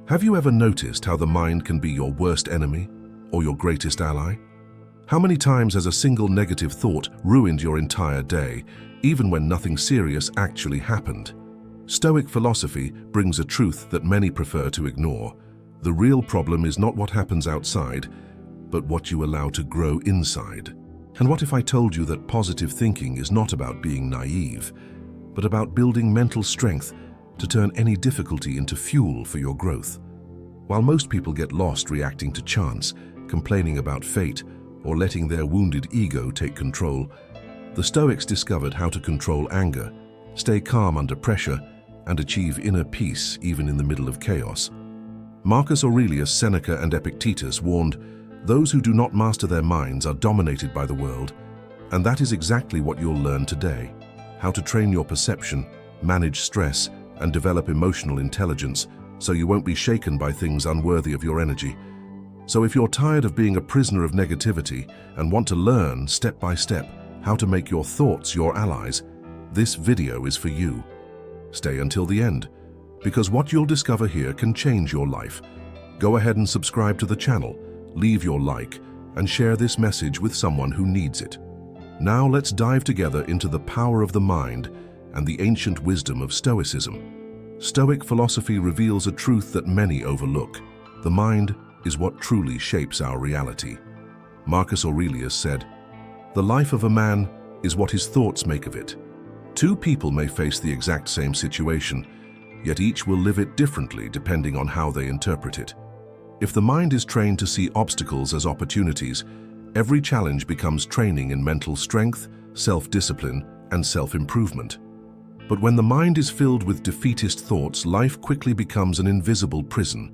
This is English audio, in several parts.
Have you ever noticed how the mind can be your worst enemy or your greatest ally? How many times has a single negative thought ruined your entire day, even when nothing serious actually happened? Stoic philosophy brings a truth that many prefer to ignore. The real problem is not what happens outside, but what you allow to grow inside. And what if I told you that positive thinking is not about being naive, but about building mental strength to turn any difficulty into fuel for your growth? While most people get lost reacting to chance, complaining about fate, or letting their wounded ego take control, the Stoics discovered how to control anger, stay calm under pressure, and achieve inner peace even in the middle of chaos. Marcus Aurelius, Seneca, and Epictetus warned, "Those who do not master their minds are dominated by the world," and that is exactly what you'll learn today: how to train your perception, manage stress, and develop emotional intelligence so you won't be shaken by things unworthy of your energy. So if you're tired of being a prisoner of negativity and want to learn step by step how to make your thoughts your allies, this video is for you. Stay until the end, because what you'll discover here can change your life. Go ahead and subscribe to the channel, leave your like, and share this message with someone who needs it. Now let's dive together into the power of the mind and the ancient wisdom of Stoicism. Stoic philosophy reveals a truth that many overlook. The mind is what truly shapes our reality. Marcus Aurelius said, "The life of a man is what his thoughts make of it." Two people may face the exact same situation, yet each will live it differently depending on how they interpret it. If the mind is trained to see obstacles as opportunities, every challenge becomes training in mental strength, self-discipline, and self-improvement. But when the mind is filled with defeatist thoughts, life quickly becomes an invisible prison.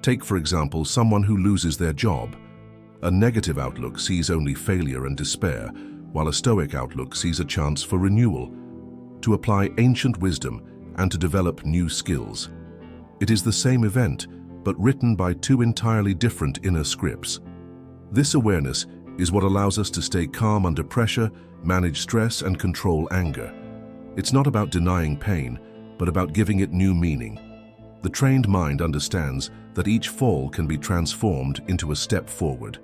Take, for example, someone who loses their job. A negative outlook sees only failure and despair, while a Stoic outlook sees a chance for renewal, to apply ancient wisdom and to develop new skills. It is the same event, but written by two entirely different inner scripts. This awareness is what allows us to stay calm under pressure, manage stress, and control anger. It's not about denying pain, but about giving it new meaning. The trained mind understands that each fall can be transformed into a step forward.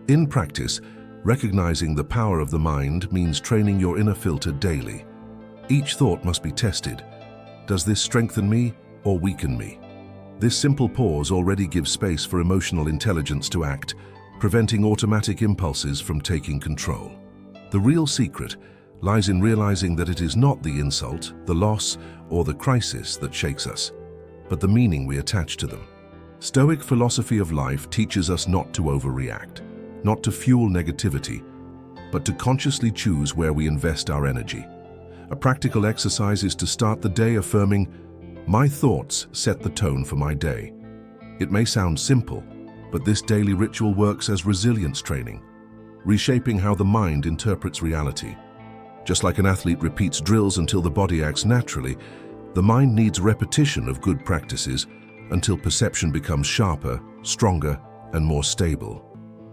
In practice, recognizing the power of the mind means training your inner filter daily. Each thought must be tested. Does this strengthen me or weaken me? This simple pause already gives space for emotional intelligence to act, preventing automatic impulses from taking control. The real secret lies in realizing that it is not the insult, the loss, or the crisis that shakes us, but the meaning we attach to them. Stoic philosophy of life teaches us not to overreact, not to fuel negativity, but to consciously choose where we invest our energy. A practical exercise is to start the day affirming, "My thoughts set the tone for my day." It may sound simple, but this daily ritual works as resilience training, reshaping how the mind interprets reality. Just like an athlete repeats drills until the body acts naturally, the mind needs repetition of good practices until perception becomes sharper, stronger, and more stable.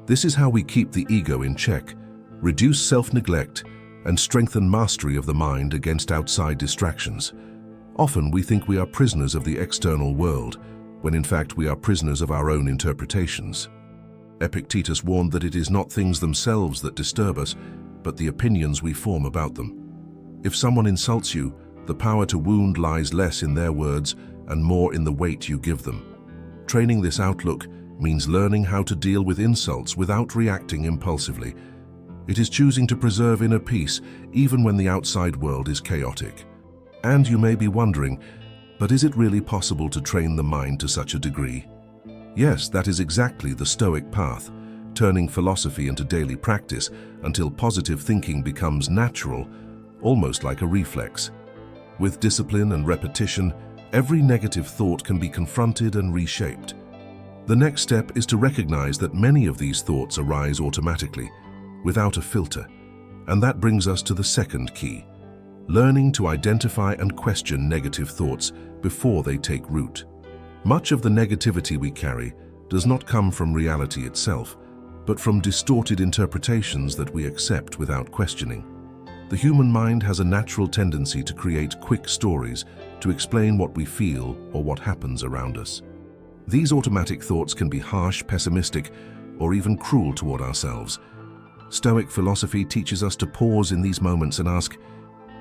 This is how we keep the ego in check, reduce self-neglect, and strengthen mastery of the mind against outside distractions. Often we think we are prisoners of the external world, when in fact we are prisoners of our own interpretations. Epictetus warned that it is not things themselves that disturb us, but the opinions we form about them. If someone insults you, the power to wound lies less in their words and more in the weight you give them. Training this outlook means learning how to deal with insults without reacting impulsively. It is choosing to preserve inner peace even when the outside world is chaotic. And you may be wondering, but is it really possible to train the mind to such a degree? Yes, that is exactly the Stoic path, turning philosophy into daily practice until positive thinking becomes natural, almost like a reflex. With discipline and repetition, every negative thought can be confronted and reshaped. The next step is to recognize that many of these thoughts arise automatically, without a filter. And that brings us to the second key: learning to identify and question negative thoughts before they take root. Much of the negativity we carry does not come from reality itself, but from distorted interpretations that we accept without questioning. The human mind has a natural tendency to create quick stories to explain what we feel or what happens around us. These automatic thoughts can be harsh, pessimistic, or even cruel toward ourselves. Stoic philosophy teaches us to pause in these moments and ask,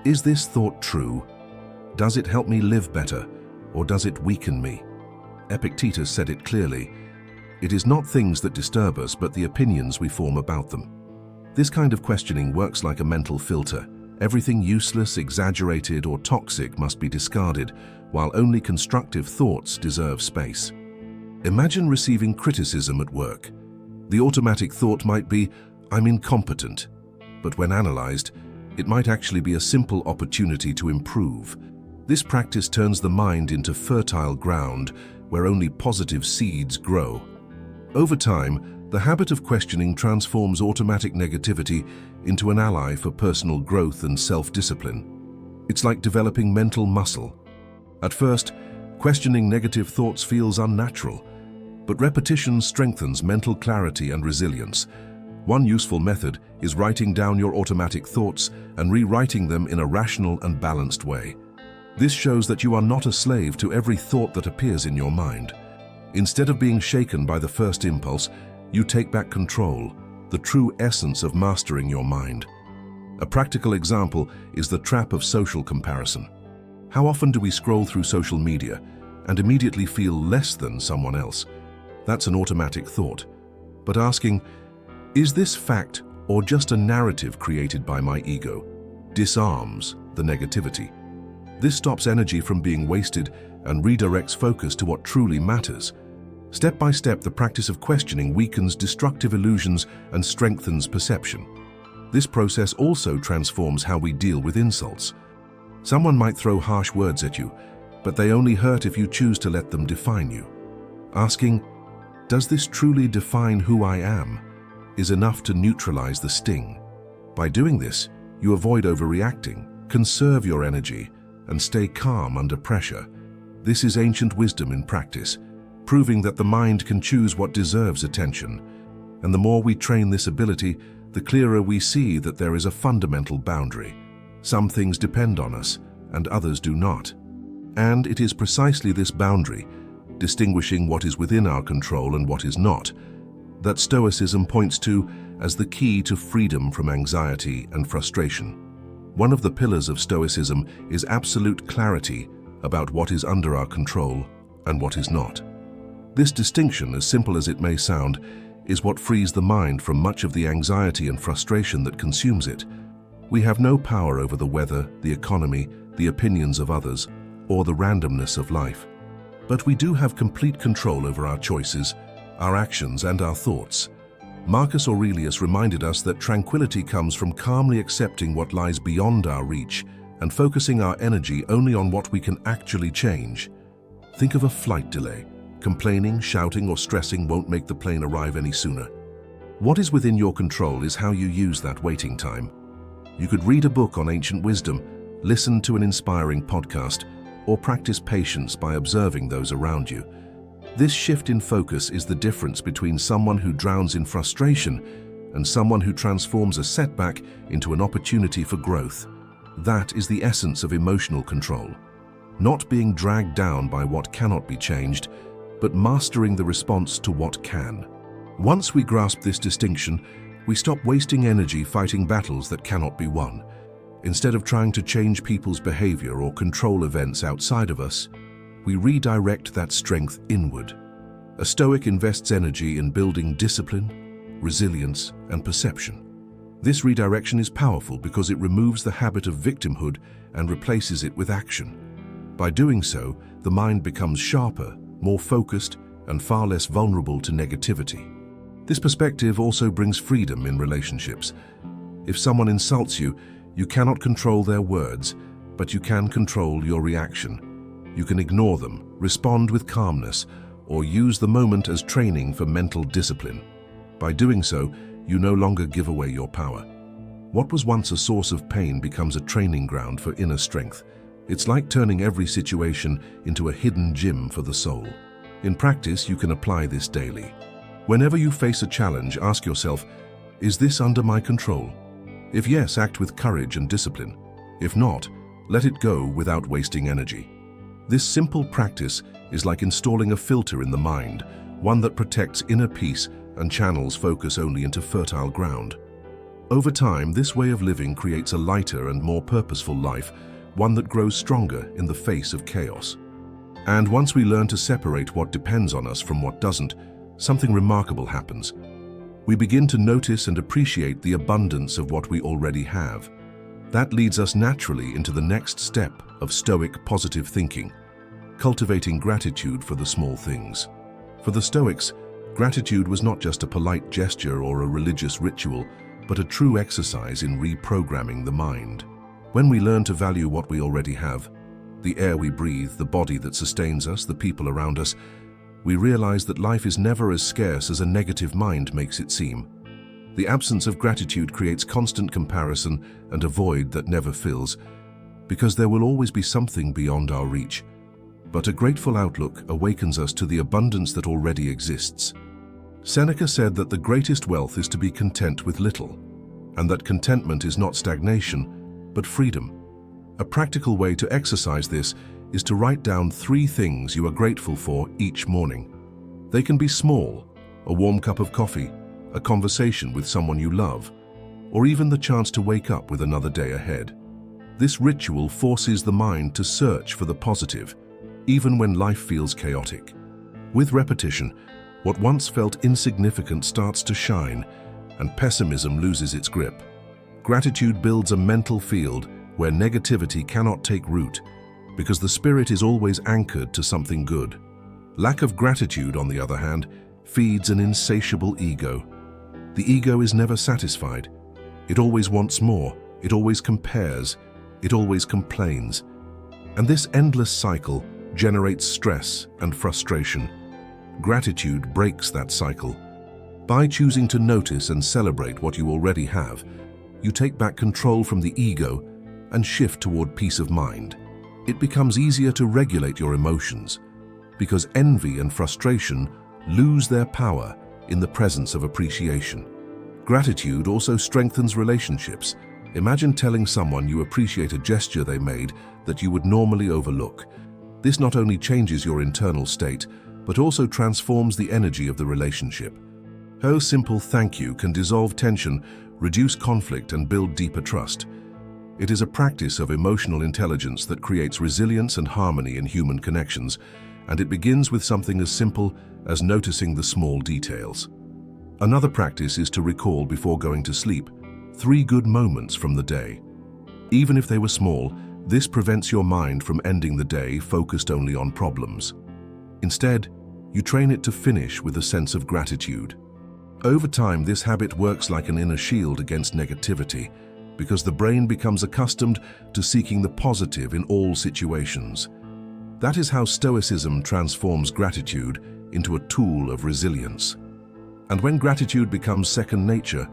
is this thought true? Does it help me live better, or does it weaken me? Epictetus said it clearly. It is not things that disturb us, but the opinions we form about them. This kind of questioning works like a mental filter. Everything useless, exaggerated, or toxic must be discarded, while only constructive thoughts deserve space. Imagine receiving criticism at work. The automatic thought might be, I'm incompetent. But when analyzed, it might actually be a simple opportunity to improve. This practice turns the mind into fertile ground where only positive seeds grow. Over time, the habit of questioning transforms automatic negativity into an ally for personal growth and self-discipline. It's like developing mental muscle. At first, questioning negative thoughts feels unnatural, but repetition strengthens mental clarity and resilience. One useful method is writing down your automatic thoughts and rewriting them in a rational and balanced way. This shows that you are not a slave to every thought that appears in your mind. Instead of being shaken by the first impulse, you take back control, the true essence of mastering your mind. A practical example is the trap of social comparison. How often do we scroll through social media and immediately feel less than someone else? That's an automatic thought. But asking, is this fact or just a narrative created by my ego, disarms the negativity. This stops energy from being wasted and redirects focus to what truly matters. Step by step, the practice of questioning weakens destructive illusions and strengthens perception. This process also transforms how we deal with insults. Someone might throw harsh words at you, but they only hurt if you choose to let them define you. Asking, does this truly define who I am, is enough to neutralize the sting. By doing this, you avoid overreacting, conserve your energy, and stay calm under pressure. This is ancient wisdom in practice, proving that the mind can choose what deserves attention. And the more we train this ability, the clearer we see that there is a fundamental boundary. Some things depend on us, and others do not. And it is precisely this boundary, distinguishing what is within our control and what is not, that Stoicism points to as the key to freedom from anxiety and frustration. One of the pillars of Stoicism is absolute clarity about what is under our control and what is not. This distinction, as simple as it may sound, is what frees the mind from much of the anxiety and frustration that consumes it. We have no power over the weather, the economy, the opinions of others, or the randomness of life. But we do have complete control over our choices, our actions, and our thoughts. Marcus Aurelius reminded us that tranquility comes from calmly accepting what lies beyond our reach and focusing our energy only on what we can actually change. Think of a flight delay. Complaining, shouting, or stressing won't make the plane arrive any sooner. What is within your control is how you use that waiting time. You could read a book on ancient wisdom, listen to an inspiring podcast, or practice patience by observing those around you. This shift in focus is the difference between someone who drowns in frustration and someone who transforms a setback into an opportunity for growth. That is the essence of emotional control. Not being dragged down by what cannot be changed, but mastering the response to what can. Once we grasp this distinction, we stop wasting energy fighting battles that cannot be won. Instead of trying to change people's behavior or control events outside of us, we redirect that strength inward. A Stoic invests energy in building discipline, resilience, and perception. This redirection is powerful because it removes the habit of victimhood and replaces it with action. By doing so, the mind becomes sharper, more focused, and far less vulnerable to negativity. This perspective also brings freedom in relationships. If someone insults you, you cannot control their words, but you can control your reaction. You can ignore them, respond with calmness, or use the moment as training for mental discipline. By doing so, you no longer give away your power. What was once a source of pain becomes a training ground for inner strength. It's like turning every situation into a hidden gym for the soul. In practice, you can apply this daily. Whenever you face a challenge, ask yourself, is this under my control? If yes, act with courage and discipline. If not, let it go without wasting energy. This simple practice is like installing a filter in the mind, one that protects inner peace and channels focus only into fertile ground. Over time, this way of living creates a lighter and more purposeful life, one that grows stronger in the face of chaos. And once we learn to separate what depends on us from what doesn't, something remarkable happens. We begin to notice and appreciate the abundance of what we already have. That leads us naturally into the next step of Stoic positive thinking, cultivating gratitude for the small things. For the Stoics, gratitude was not just a polite gesture or a religious ritual, but a true exercise in reprogramming the mind. When we learn to value what we already have, the air we breathe, the body that sustains us, the people around us, we realize that life is never as scarce as a negative mind makes it seem. The absence of gratitude creates constant comparison and a void that never fills, because there will always be something beyond our reach. But a grateful outlook awakens us to the abundance that already exists. Seneca said that the greatest wealth is to be content with little, and that contentment is not stagnation, but freedom. A practical way to exercise this is to write down 3 things you are grateful for each morning. They can be small: a warm cup of coffee, a conversation with someone you love, or even the chance to wake up with another day ahead. This ritual forces the mind to search for the positive, even when life feels chaotic. With repetition, what once felt insignificant starts to shine, and pessimism loses its grip. Gratitude builds a mental field where negativity cannot take root, because the spirit is always anchored to something good. Lack of gratitude, on the other hand, feeds an insatiable ego. The ego is never satisfied. It always wants more, it always compares, it always complains. And this endless cycle generates stress and frustration. Gratitude breaks that cycle. By choosing to notice and celebrate what you already have, you take back control from the ego and shift toward peace of mind. It becomes easier to regulate your emotions, because envy and frustration lose their power in the presence of appreciation. Gratitude also strengthens relationships. Imagine telling someone you appreciate a gesture they made that you would normally overlook. This not only changes your internal state, but also transforms the energy of the relationship. A simple thank you can dissolve tension, reduce conflict, and build deeper trust. It is a practice of emotional intelligence that creates resilience and harmony in human connections, and it begins with something as simple as noticing the small details. Another practice is to recall before going to sleep 3 good moments from the day. Even if they were small, this prevents your mind from ending the day focused only on problems. Instead, you train it to finish with a sense of gratitude. Over time, this habit works like an inner shield against negativity, because the brain becomes accustomed to seeking the positive in all situations. That is how Stoicism transforms gratitude into a tool of resilience. And when gratitude becomes second nature,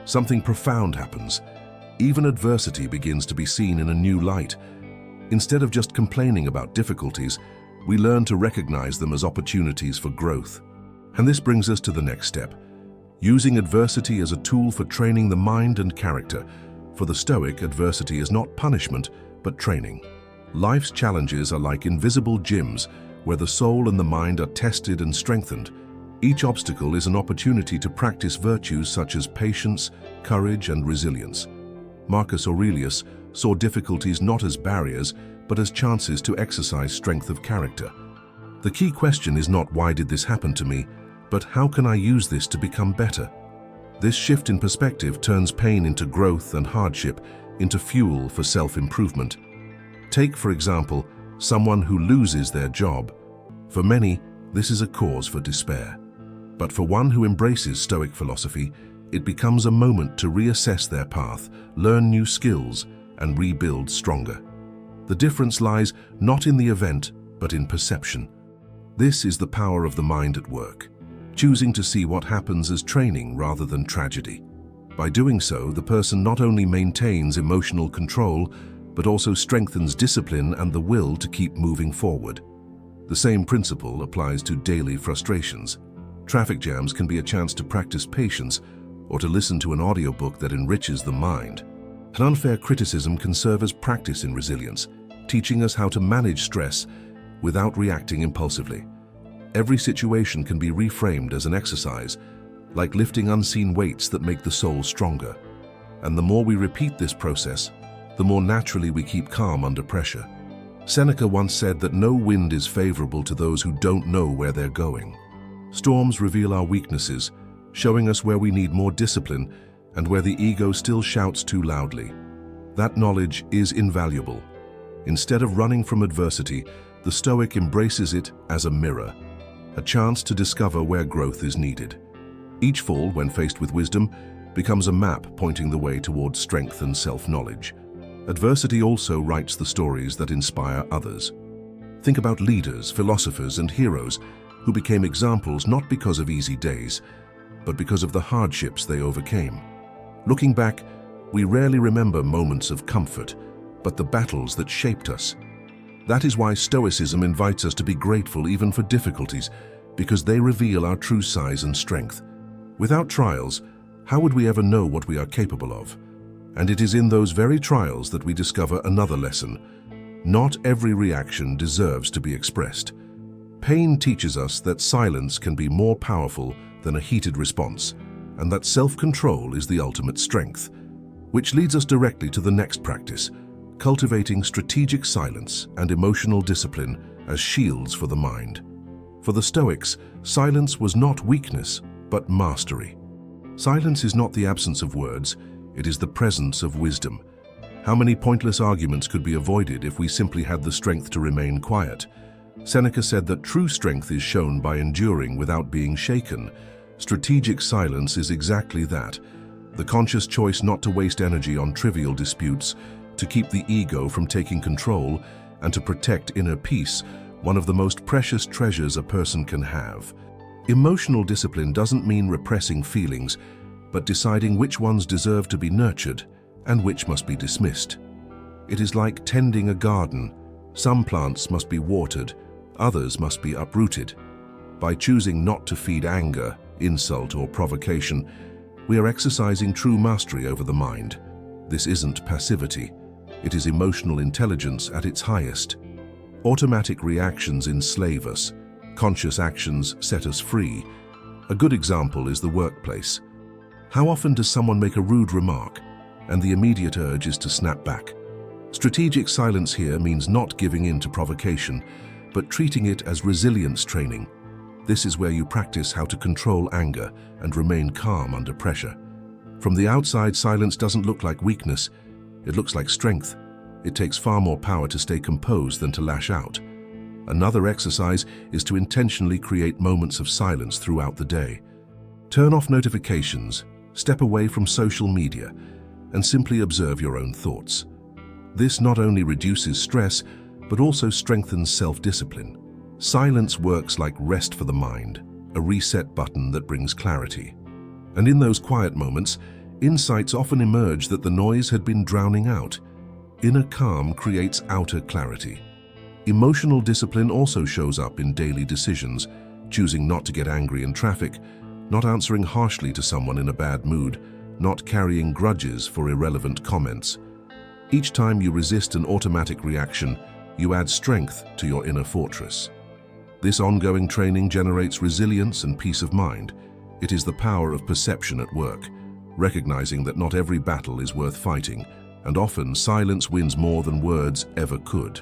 something profound happens. Even adversity begins to be seen in a new light. Instead of just complaining about difficulties, we learn to recognize them as opportunities for growth. And this brings us to the next step, using adversity as a tool for training the mind and character. For the Stoic, adversity is not punishment, but training. Life's challenges are like invisible gyms where the soul and the mind are tested and strengthened. Each obstacle is an opportunity to practice virtues such as patience, courage, and resilience. Marcus Aurelius saw difficulties not as barriers, but as chances to exercise strength of character. The key question is not why did this happen to me, but how can I use this to become better? This shift in perspective turns pain into growth and hardship into fuel for self-improvement. Take, for example, someone who loses their job. For many, this is a cause for despair. But for one who embraces Stoic philosophy, it becomes a moment to reassess their path, learn new skills, and rebuild stronger. The difference lies not in the event, but in perception. This is the power of the mind at work, choosing to see what happens as training rather than tragedy. By doing so, the person not only maintains emotional control, but also strengthens discipline and the will to keep moving forward. The same principle applies to daily frustrations. Traffic jams can be a chance to practice patience or to listen to an audiobook that enriches the mind. An unfair criticism can serve as practice in resilience, teaching us how to manage stress without reacting impulsively. Every situation can be reframed as an exercise, like lifting unseen weights that make the soul stronger. And the more we repeat this process, the more naturally we keep calm under pressure. Seneca once said that no wind is favorable to those who don't know where they're going. Storms reveal our weaknesses, showing us where we need more discipline and where the ego still shouts too loudly. That knowledge is invaluable. Instead of running from adversity, the Stoic embraces it as a mirror, a chance to discover where growth is needed. Each fall, when faced with wisdom, becomes a map pointing the way towards strength and self-knowledge. Adversity also writes the stories that inspire others. Think about leaders, philosophers, and heroes who became examples not because of easy days, but because of the hardships they overcame. Looking back, we rarely remember moments of comfort, but the battles that shaped us. That is why Stoicism invites us to be grateful even for difficulties, because they reveal our true size and strength. Without trials, how would we ever know what we are capable of? And it is in those very trials that we discover another lesson. Not every reaction deserves to be expressed. Pain teaches us that silence can be more powerful than a heated response, and that self-control is the ultimate strength. Which leads us directly to the next practice, cultivating strategic silence and emotional discipline as shields for the mind. For the Stoics, silence was not weakness, but mastery. Silence is not the absence of words, it is the presence of wisdom. How many pointless arguments could be avoided if we simply had the strength to remain quiet? Seneca said that true strength is shown by enduring without being shaken. Strategic silence is exactly that, the conscious choice not to waste energy on trivial disputes, to keep the ego from taking control, and to protect inner peace, one of the most precious treasures a person can have. Emotional discipline doesn't mean repressing feelings, but deciding which ones deserve to be nurtured and which must be dismissed. It is like tending a garden. Some plants must be watered, others must be uprooted. By choosing not to feed anger, insult, or provocation, we are exercising true mastery over the mind. This isn't passivity, it is emotional intelligence at its highest. Automatic reactions enslave us, conscious actions set us free. A good example is the workplace. How often does someone make a rude remark, and the immediate urge is to snap back? Strategic silence here means not giving in to provocation, but treating it as resilience training. This is where you practice how to control anger and remain calm under pressure. From the outside, silence doesn't look like weakness, it looks like strength. It takes far more power to stay composed than to lash out. Another exercise is to intentionally create moments of silence throughout the day. Turn off notifications, step away from social media, and simply observe your own thoughts. This not only reduces stress, but also strengthens self-discipline. Silence works like rest for the mind, a reset button that brings clarity. And in those quiet moments, insights often emerge that the noise had been drowning out. Inner calm creates outer clarity. Emotional discipline also shows up in daily decisions, choosing not to get angry in traffic, not answering harshly to someone in a bad mood, not carrying grudges for irrelevant comments. Each time you resist an automatic reaction, you add strength to your inner fortress. This ongoing training generates resilience and peace of mind. It is the power of perception at work, recognizing that not every battle is worth fighting, and often silence wins more than words ever could.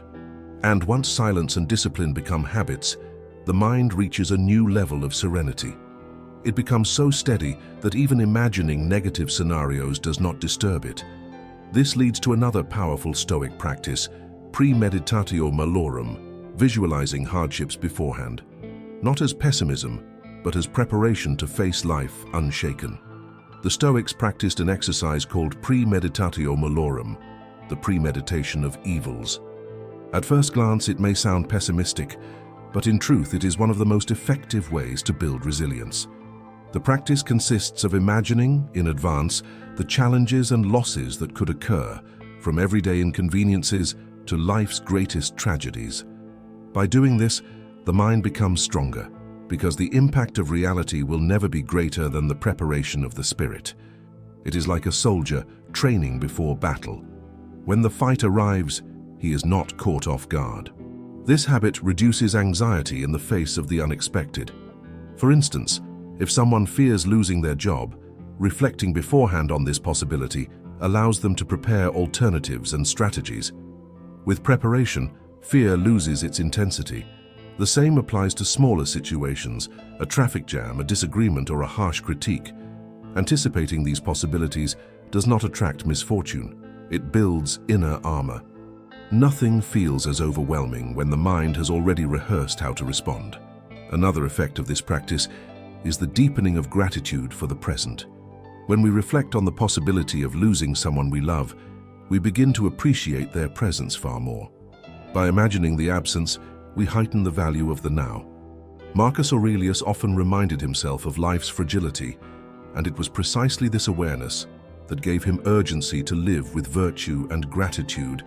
And once silence and discipline become habits, the mind reaches a new level of serenity. It becomes so steady that even imagining negative scenarios does not disturb it. This leads to another powerful Stoic practice, premeditatio malorum, visualizing hardships beforehand, not as pessimism, but as preparation to face life unshaken. The Stoics practiced an exercise called premeditatio malorum, the premeditation of evils. At first glance, it may sound pessimistic, but in truth, it is one of the most effective ways to build resilience. The practice consists of imagining, in advance, the challenges and losses that could occur, from everyday inconveniences to life's greatest tragedies. By doing this, the mind becomes stronger, because the impact of reality will never be greater than the preparation of the spirit. It is like a soldier training before battle. When the fight arrives, he is not caught off guard. This habit reduces anxiety in the face of the unexpected. For instance, if someone fears losing their job, reflecting beforehand on this possibility allows them to prepare alternatives and strategies. With preparation, fear loses its intensity. The same applies to smaller situations, a traffic jam, a disagreement, or a harsh critique. Anticipating these possibilities does not attract misfortune. It builds inner armor. Nothing feels as overwhelming when the mind has already rehearsed how to respond. Another effect of this practice is the deepening of gratitude for the present. When we reflect on the possibility of losing someone we love, we begin to appreciate their presence far more. By imagining the absence, we heighten the value of the now. Marcus Aurelius often reminded himself of life's fragility, and it was precisely this awareness that gave him urgency to live with virtue and gratitude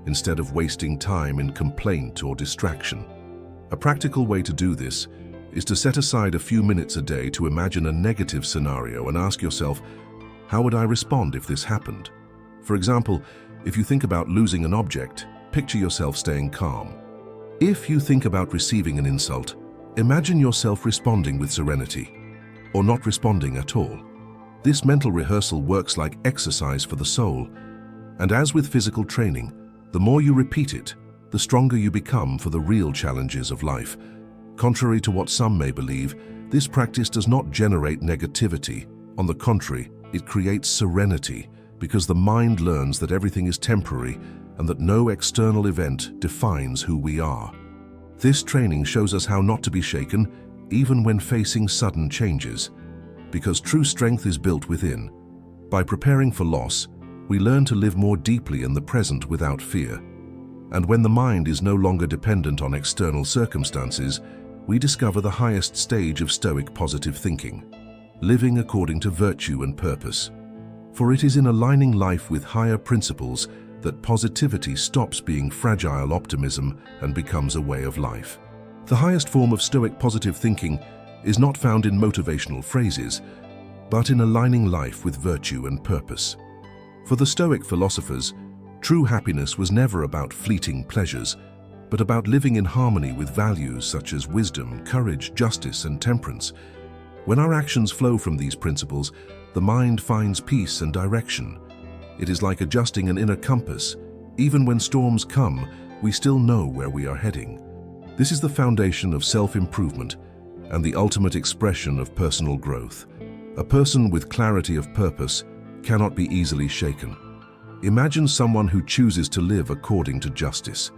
instead of wasting time in complaint or distraction. A practical way to do this is to set aside a few minutes a day to imagine a negative scenario and ask yourself, how would I respond if this happened? For example, if you think about losing an object, picture yourself staying calm. If you think about receiving an insult, imagine yourself responding with serenity, or not responding at all. This mental rehearsal works like exercise for the soul, and as with physical training, the more you repeat it, the stronger you become for the real challenges of life. Contrary to what some may believe, this practice does not generate negativity. On the contrary, it creates serenity, because the mind learns that everything is temporary and that no external event defines who we are. This training shows us how not to be shaken, even when facing sudden changes, because true strength is built within. By preparing for loss, we learn to live more deeply in the present without fear. And when the mind is no longer dependent on external circumstances, we discover the highest stage of Stoic positive thinking, living according to virtue and purpose. For it is in aligning life with higher principles that positivity stops being fragile optimism and becomes a way of life. The highest form of Stoic positive thinking is not found in motivational phrases, but in aligning life with virtue and purpose. For the Stoic philosophers, true happiness was never about fleeting pleasures, but about living in harmony with values such as wisdom, courage, justice, and temperance. When our actions flow from these principles, the mind finds peace and direction. It is like adjusting an inner compass. Even when storms come, we still know where we are heading. This is the foundation of self-improvement and the ultimate expression of personal growth. A person with clarity of purpose cannot be easily shaken. Imagine someone who chooses to live according to justice.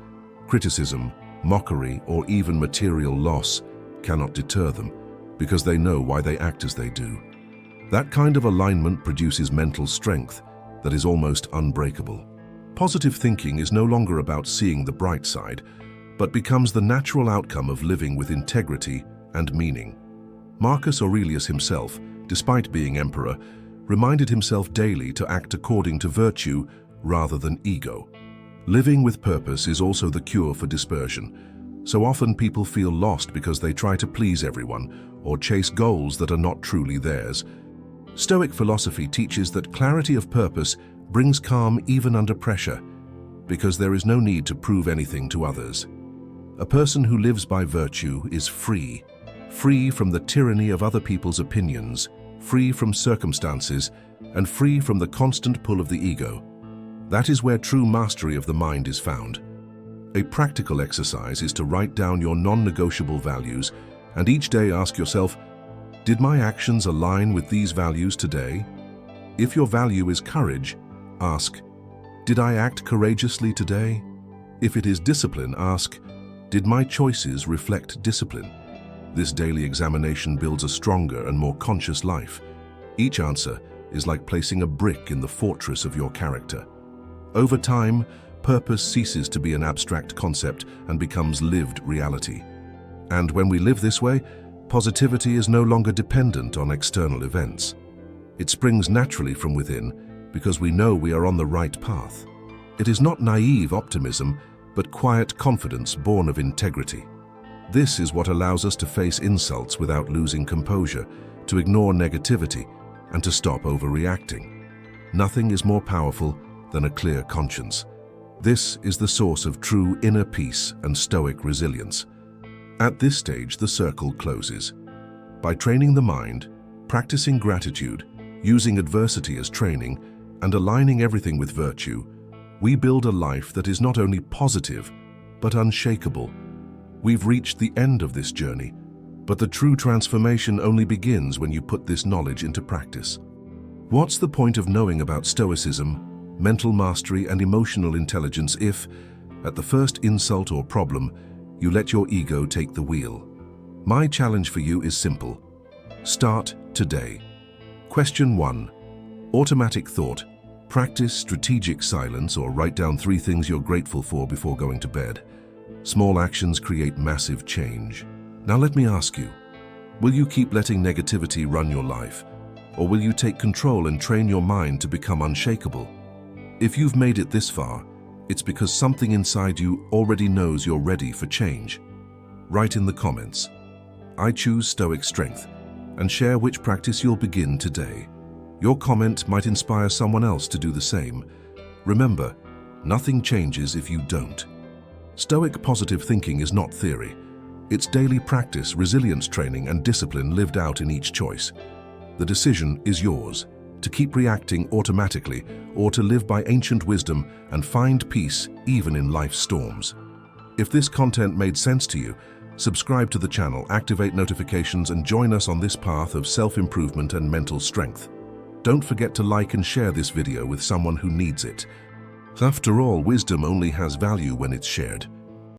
Criticism, mockery, or even material loss cannot deter them, because they know why they act as they do. That kind of alignment produces mental strength that is almost unbreakable. Positive thinking is no longer about seeing the bright side, but becomes the natural outcome of living with integrity and meaning. Marcus Aurelius himself, despite being emperor, reminded himself daily to act according to virtue rather than ego. Living with purpose is also the cure for dispersion. So often people feel lost because they try to please everyone or chase goals that are not truly theirs. Stoic philosophy teaches that clarity of purpose brings calm even under pressure, because there is no need to prove anything to others. A person who lives by virtue is free from the tyranny of other people's opinions, free from circumstances, and free from the constant pull of the ego. That is where true mastery of the mind is found. A practical exercise is to write down your non-negotiable values and each day ask yourself, did my actions align with these values today? If your value is courage, ask, did I act courageously today? If it is discipline, ask, did my choices reflect discipline? This daily examination builds a stronger and more conscious life. Each answer is like placing a brick in the fortress of your character. Over time, purpose ceases to be an abstract concept and becomes lived reality. And when we live this way, positivity is no longer dependent on external events. It springs naturally from within because we know we are on the right path. It is not naive optimism, but quiet confidence born of integrity. This is what allows us to face insults without losing composure, to ignore negativity, and to stop overreacting. Nothing is more powerful than a clear conscience. This is the source of true inner peace and Stoic resilience. At this stage, the circle closes. By training the mind, practicing gratitude, using adversity as training, and aligning everything with virtue, we build a life that is not only positive, but unshakable. We've reached the end of this journey, but the true transformation only begins when you put this knowledge into practice. What's the point of knowing about Stoicism, mental mastery, and emotional intelligence if, at the first insult or problem, you let your ego take the wheel? My challenge for you is simple. Start today. Question 1. Automatic thought. Practice strategic silence or write down 3 things you're grateful for before going to bed. Small actions create massive change. Now let me ask you, will you keep letting negativity run your life? Or will you take control and train your mind to become unshakable? If you've made it this far, it's because something inside you already knows you're ready for change. Write in the comments, "I choose Stoic strength," and share which practice you'll begin today. Your comment might inspire someone else to do the same. Remember, nothing changes if you don't. Stoic positive thinking is not theory. It's daily practice, resilience training, and discipline lived out in each choice. The decision is yours, to keep reacting automatically or to live by ancient wisdom and find peace even in life's storms. If this content made sense to you, subscribe to the channel, activate notifications, and join us on this path of self-improvement and mental strength. Don't forget to like and share this video with someone who needs it. After all, wisdom only has value when it's shared.